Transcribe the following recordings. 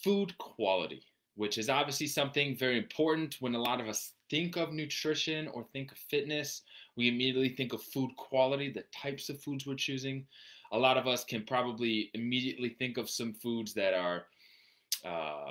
food quality, which is obviously something very important. When a lot of us think of nutrition or think of fitness, we immediately think of food quality, the types of foods we're choosing. A lot of us can probably immediately think of some foods that are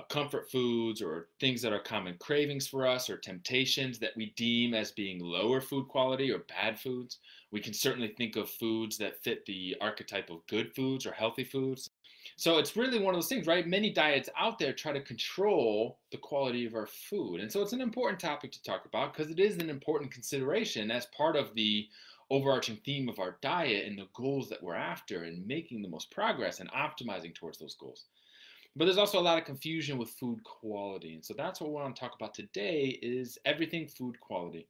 comfort foods or things that are common cravings for us or temptations that we deem as being lower food quality or bad foods. We can certainly think of foods that fit the archetype of good foods or healthy foods. So it's really one of those things, right? Many diets out there try to control the quality of our food. And so it's an important topic to talk about because it is an important consideration as part of the overarching theme of our diet and the goals that we're after and making the most progress and optimizing towards those goals. But there's also a lot of confusion with food quality. And so that's what we want to talk about today is everything food quality.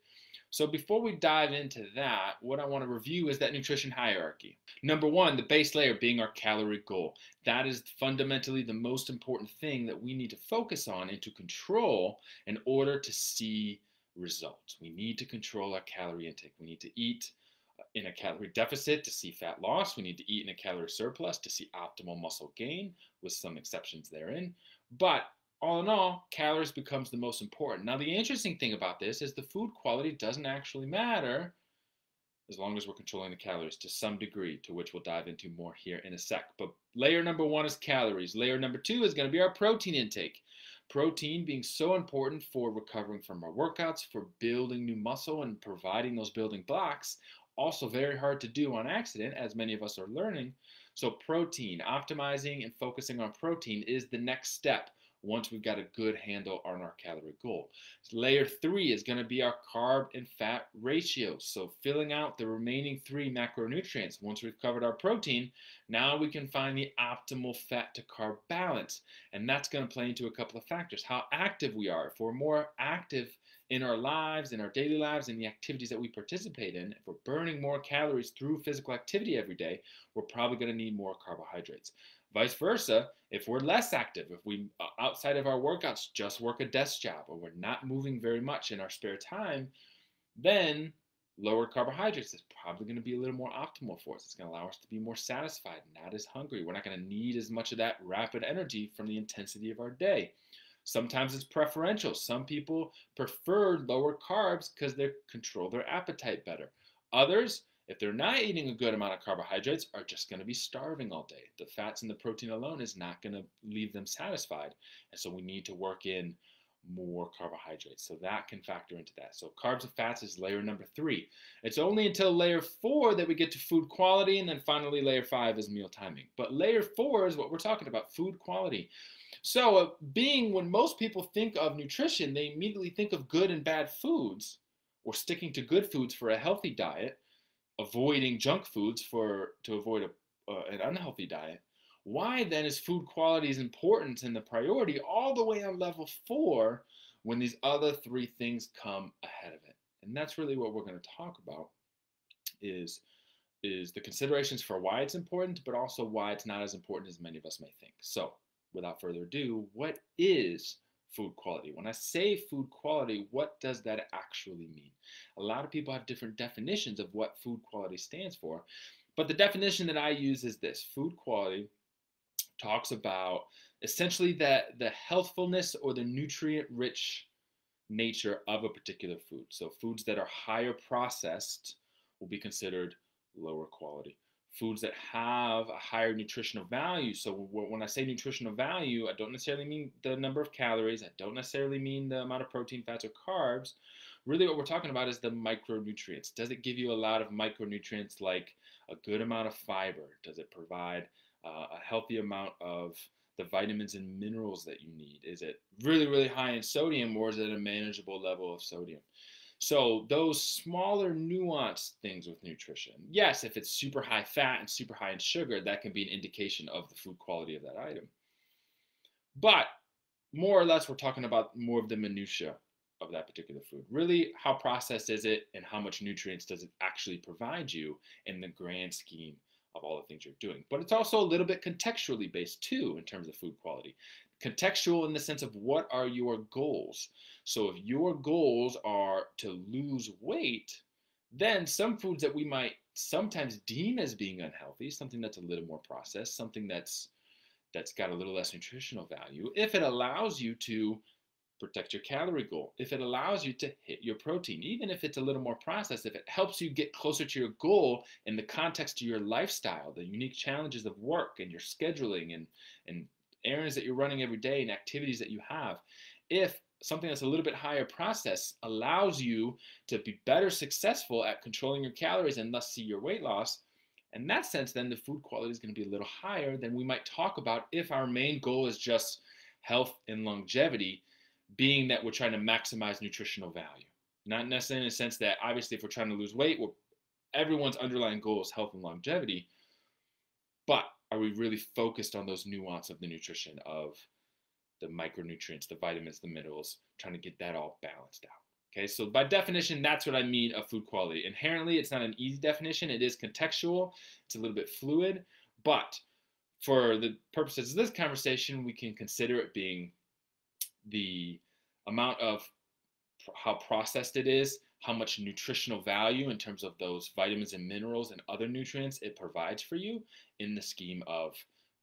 So before we dive into that, what I want to review is that nutrition hierarchy. Number one, the base layer being our calorie goal. That is fundamentally the most important thing that we need to focus on and to control in order to see results. We need to control our calorie intake. We need to eat in a calorie deficit to see fat loss. We need to eat in a calorie surplus to see optimal muscle gain, with some exceptions therein. But all in all, calories becomes the most important. Now, the interesting thing about this is the food quality doesn't actually matter as long as we're controlling the calories to some degree, to which we'll dive into more here in a sec. But layer number one is calories. Layer number two is going to be our protein intake. Protein being so important for recovering from our workouts, for building new muscle and providing those building blocks. Also very hard to do on accident, as many of us are learning. So protein, optimizing and focusing on protein is the next step once we've got a good handle on our calorie goal. Layer three is going to be our carb and fat ratios. So filling out the remaining three macronutrients. Once we've covered our protein, now we can find the optimal fat to carb balance. And that's going to play into a couple of factors. How active we are. If we're more active in our lives, in our daily lives, in the activities that we participate in, if we're burning more calories through physical activity every day, we're probably going to need more carbohydrates. Vice versa, if we're less active, if we, outside of our workouts, just work a desk job, or we're not moving very much in our spare time, then lower carbohydrates is probably going to be a little more optimal for us. It's going to allow us to be more satisfied, not as hungry. We're not going to need as much of that rapid energy from the intensity of our day. Sometimes it's preferential. Some people prefer lower carbs because they control their appetite better. Others, if they're not eating a good amount of carbohydrates, are just going to be starving all day. The fats and the protein alone is not going to leave them satisfied. And so we need to work in more carbohydrates. So that can factor into that. So carbs and fats is layer number three. It's only until layer four that we get to food quality. And then finally, layer five is meal timing. But layer four is what we're talking about, food quality. So being when most people think of nutrition, they immediately think of good and bad foods, or sticking to good foods for a healthy diet, avoiding junk foods to avoid an unhealthy diet. Why then is food quality as important and the priority all the way on level four when these other three things come ahead of it? And that's really what we're going to talk about is the considerations for why it's important, but also why it's not as important as many of us may think. So without further ado, what is food quality? When I say food quality, what does that actually mean? A lot of people have different definitions of what food quality stands for, but the definition that I use is this. Food quality talks about essentially that the healthfulness or the nutrient-rich nature of a particular food. So foods that are higher processed will be considered lower quality. Foods that have a higher nutritional value. So when I say nutritional value, I don't necessarily mean the number of calories. I don't necessarily mean the amount of protein, fats, or carbs. Really what we're talking about is the micronutrients. Does it give you a lot of micronutrients like a good amount of fiber? Does it provide a healthy amount of the vitamins and minerals that you need? Is it really, really high in sodium, or is it a manageable level of sodium? So those smaller nuanced things with nutrition. Yes, if it's super high fat and super high in sugar, that can be an indication of the food quality of that item. But more or less, we're talking about more of the minutia of that particular food. Really, how processed is it and how much nutrients does it actually provide you in the grand scheme of all the things you're doing? But it's also a little bit contextually based too in terms of food quality. Contextual in the sense of what are your goals? So if your goals are to lose weight, then some foods that we might sometimes deem as being unhealthy, something that's a little more processed, something that's that's got a little less nutritional value, if it allows you to protect your calorie goal, if it allows you to hit your protein, even if it's a little more processed, if it helps you get closer to your goal in the context of your lifestyle, the unique challenges of work and your scheduling and errands that you're running every day and activities that you have, if something that's a little bit higher process allows you to be better successful at controlling your calories and thus see your weight loss, in that sense, then the food quality is going to be a little higher than we might talk about if our main goal is just health and longevity, being that we're trying to maximize nutritional value. Not necessarily in the sense that obviously if we're trying to lose weight, everyone's underlying goal is health and longevity, but are we really focused on those nuances of the nutrition, of the micronutrients, the vitamins, the minerals, trying to get that all balanced out? Okay, so by definition, that's what I mean of food quality. Inherently, it's not an easy definition. It is contextual. It's a little bit fluid, but for the purposes of this conversation, we can consider it being the amount of how processed it is, how much nutritional value in terms of those vitamins and minerals and other nutrients it provides for you in the scheme of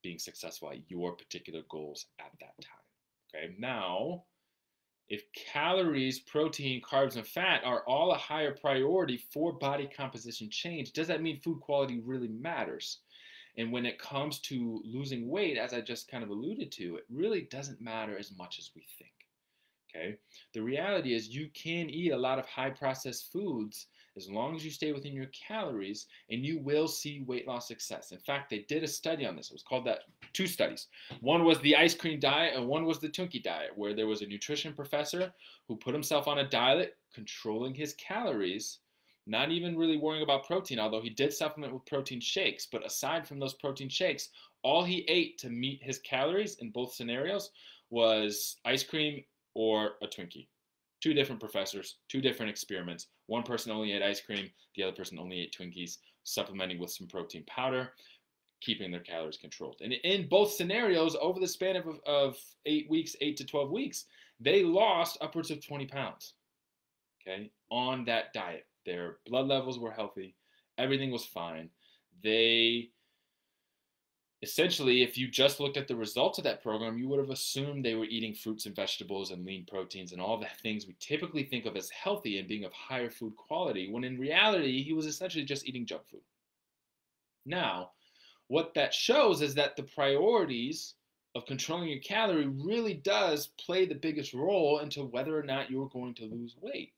being successful at your particular goals at that time. Okay, now, if calories, protein, carbs, and fat are all a higher priority for body composition change, does that mean food quality really matters? And when it comes to losing weight, as I just kind of alluded to, it really doesn't matter as much as we think. Okay? The reality is you can eat a lot of high processed foods as long as you stay within your calories, and you will see weight loss success. In fact, they did a study on this. It was called that, two studies. One was the ice cream diet and one was the Twinkie diet, where there was a nutrition professor who put himself on a diet controlling his calories, not even really worrying about protein, although he did supplement with protein shakes. But aside from those protein shakes, all he ate to meet his calories in both scenarios was ice cream or a Twinkie. Two different professors, two different experiments. One person only ate ice cream, the other person only ate Twinkies, supplementing with some protein powder, keeping their calories controlled. And in both scenarios, over the span of 8 weeks, 8 to 12 weeks, they lost upwards of 20 pounds, okay, on that diet. Their blood levels were healthy. Everything was fine. They essentially, if you just looked at the results of that program, you would have assumed they were eating fruits and vegetables and lean proteins and all the things we typically think of as healthy and being of higher food quality, when in reality, he was essentially just eating junk food. Now, what that shows is that the priorities of controlling your calorie really does play the biggest role into whether or not you're going to lose weight.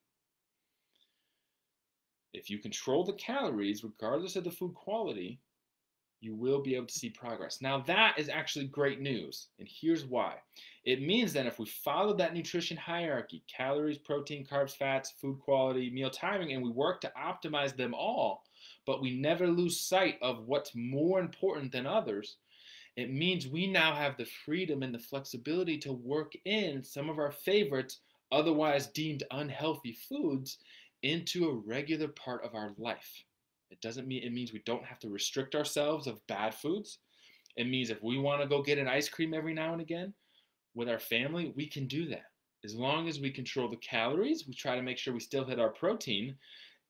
If you control the calories, regardless of the food quality, you will be able to see progress. Now, that is actually great news, and here's why. It means that if we follow that nutrition hierarchy, calories, protein, carbs, fats, food quality, meal timing, and we work to optimize them all, but we never lose sight of what's more important than others, it means we now have the freedom and the flexibility to work in some of our favorites, otherwise deemed unhealthy foods, into a regular part of our life. It means we don't have to restrict ourselves of bad foods. It means if we want to go get an ice cream every now and again with our family, we can do that. As long as we control the calories, we try to make sure we still hit our protein.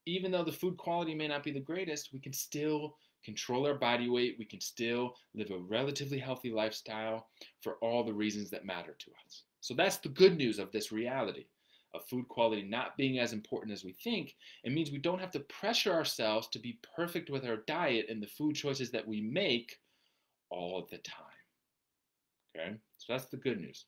Even though the food quality may not be the greatest, we can still control our body weight. We can still live a relatively healthy lifestyle for all the reasons that matter to us. So that's the good news of this reality of food quality not being as important as we think. It means we don't have to pressure ourselves to be perfect with our diet and the food choices that we make all the time. Okay, so that's the good news.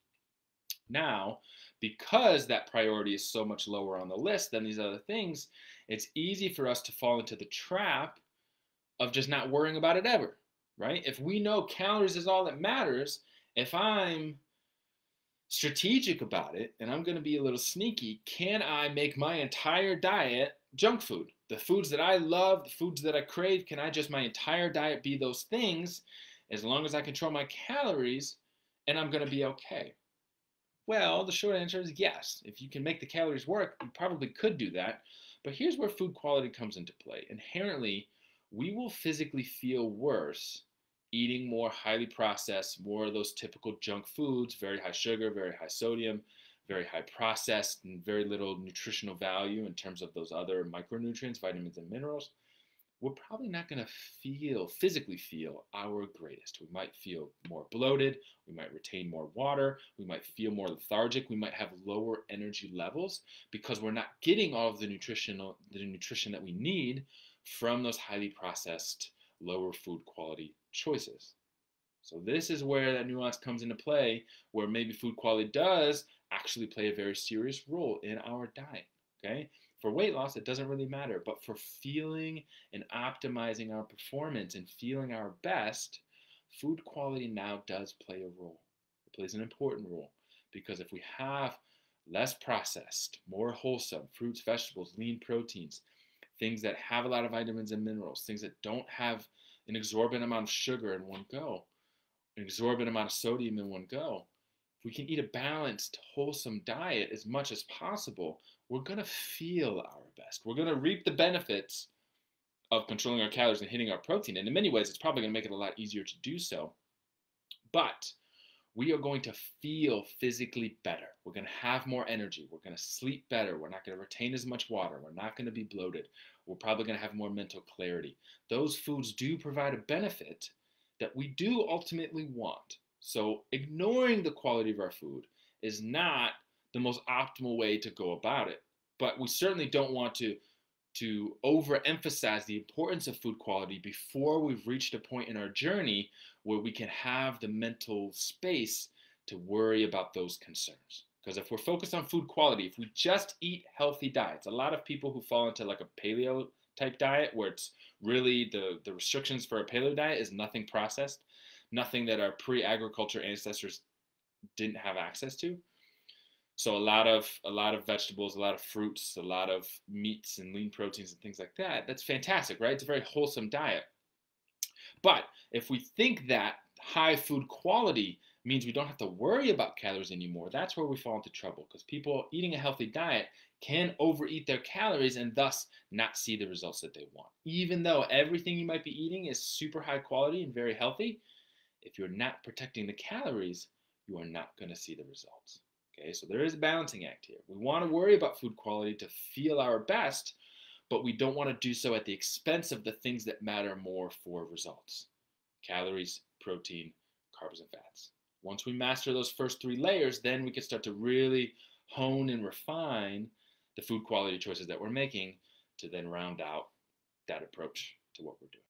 Now, because that priority is so much lower on the list than these other things, it's easy for us to fall into the trap of just not worrying about it ever, right? If we know calories is all that matters, if I'm strategic about it, and I'm going to be a little sneaky, can I make my entire diet junk food? The foods that I love, the foods that I crave, can I just my entire diet be those things as long as I control my calories and I'm going to be okay? Well, the short answer is yes. If you can make the calories work, you probably could do that. But here's where food quality comes into play. Inherently, we will physically feel worse eating more highly processed, more of those typical junk foods, very high sugar, very high sodium, very high processed, and very little nutritional value in terms of those other micronutrients, vitamins and minerals. we're probably not going to physically feel our greatest. We might feel more bloated. We might retain more water. We might feel more lethargic. We might have lower energy levels because we're not getting all of the nutrition that we need from those highly processed, lower food quality choices. So this is where that nuance comes into play, where maybe food quality does actually play a very serious role in our diet. Okay, for weight loss, it doesn't really matter, but for feeling and optimizing our performance and feeling our best, food quality now does play a role. It plays an important role because if we have less processed, more wholesome fruits, vegetables, lean proteins, things that have a lot of vitamins and minerals, things that don't have an exorbitant amount of sugar in one go, an exorbitant amount of sodium in one go. If we can eat a balanced, wholesome diet as much as possible, we're going to feel our best. We're going to reap the benefits of controlling our calories and hitting our protein. And in many ways, it's probably going to make it a lot easier to do so. But we are going to feel physically better. We're going to have more energy. We're going to sleep better. We're not going to retain as much water. We're not going to be bloated. We're probably going to have more mental clarity. Those foods do provide a benefit that we do ultimately want. So ignoring the quality of our food is not the most optimal way to go about it. But we certainly don't want to overemphasize the importance of food quality before we've reached a point in our journey where we can have the mental space to worry about those concerns. Because if we're focused on food quality, if we just eat healthy diets, a lot of people who fall into like a paleo type diet where it's really the restrictions for a paleo diet is nothing processed, nothing that our pre-agriculture ancestors didn't have access to. So a lot of vegetables, a lot of fruits, a lot of meats and lean proteins and things like that. That's fantastic, right? It's a very wholesome diet. But if we think that high food quality means we don't have to worry about calories anymore, that's where we fall into trouble because people eating a healthy diet can overeat their calories and thus not see the results that they want. Even though everything you might be eating is super high quality and very healthy, if you're not protecting the calories, you are not going to see the results. Okay, so there is a balancing act here. We want to worry about food quality to feel our best, but we don't want to do so at the expense of the things that matter more for results: calories, protein, carbs, and fats. Once we master those first three layers, then we can start to really hone and refine the food quality choices that we're making to then round out that approach to what we're doing.